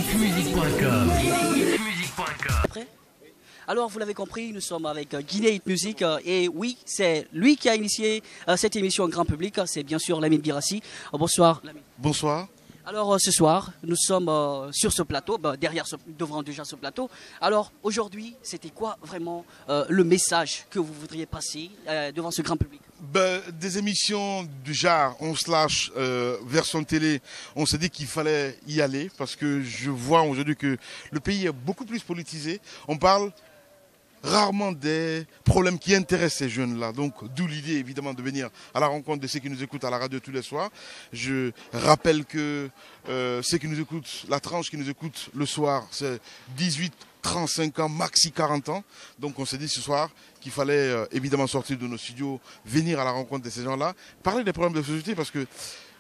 guinéhitmusic.com. Prêt? Alors, vous l'avez compris, nous sommes avec Guinée Hit Music et oui, c'est lui qui a initié cette émission en grand public. C'est bien sûr Lamine Birassi. Bonsoir, Lamine. Bonsoir. Alors, ce soir, nous sommes sur ce plateau, devant déjà ce plateau. Alors, aujourd'hui, c'était quoi vraiment le message que vous voudriez passer devant ce grand public? Des émissions du genre on se lâche version télé, on s'est dit qu'il fallait y aller parce que je vois aujourd'hui que le pays est beaucoup plus politisé. On parle rarement des problèmes qui intéressent ces jeunes-là. Donc, d'où l'idée, évidemment, de venir à la rencontre de ceux qui nous écoutent à la radio tous les soirs. Je rappelle que ceux qui nous écoutent, la tranche qui nous écoute le soir, c'est 18, 35 ans, maxi 40 ans. Donc, on s'est dit ce soir qu'il fallait évidemment sortir de nos studios, venir à la rencontre de ces gens-là, parler des problèmes de société parce que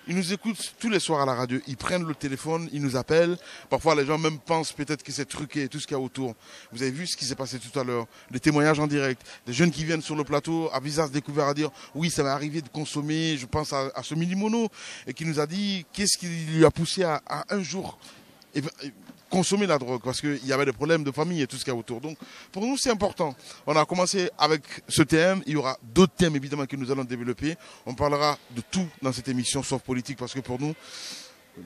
ils nous écoutent tous les soirs à la radio, ils prennent le téléphone, ils nous appellent. Parfois, les gens même pensent peut-être que c'est truqué, tout ce qu'il y a autour. Vous avez vu ce qui s'est passé tout à l'heure, des témoignages en direct, des jeunes qui viennent sur le plateau à visage découvert à dire « Oui, ça m'est arrivé de consommer, je pense à ce mini-mono » et qui nous a dit qu'est-ce qui lui a poussé à un jour consommer la drogue parce qu'il y avait des problèmes de famille et tout ce qu'il y a autour. Donc, pour nous, c'est important. On a commencé avec ce thème. Il y aura d'autres thèmes, évidemment, que nous allons développer. On parlera de tout dans cette émission, sauf politique, parce que pour nous,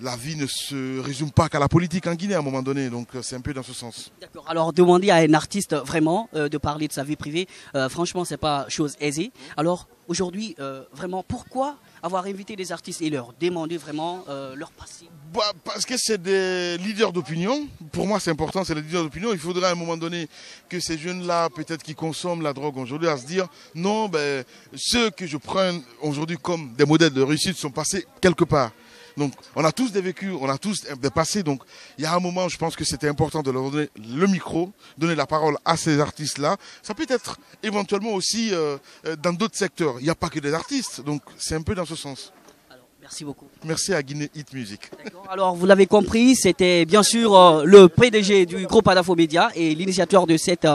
la vie ne se résume pas qu'à la politique en Guinée à un moment donné. Donc, c'est un peu dans ce sens. D'accord. Alors, demander à un artiste vraiment de parler de sa vie privée, franchement, c'est pas chose aisée. Alors, aujourd'hui, vraiment, pourquoi avoir invité des artistes et leur demander vraiment leur passé? Parce que c'est des leaders d'opinion. Pour moi, c'est important, c'est des leaders d'opinion. Il faudra à un moment donné que ces jeunes-là, peut-être qui consomment la drogue aujourd'hui, à se dire non, ceux que je prends aujourd'hui comme des modèles de réussite sont passés quelque part. Donc, on a tous des vécus, on a tous des passés. Donc, il y a un moment, je pense que c'était important de leur donner le micro, donner la parole à ces artistes-là. Ça peut être éventuellement aussi dans d'autres secteurs. Il n'y a pas que des artistes. Donc, c'est un peu dans ce sens. Merci beaucoup. Merci à Guinée Hit Music. Alors, vous l'avez compris, c'était bien sûr le PDG du groupe Adafo Média et l'initiateur de cette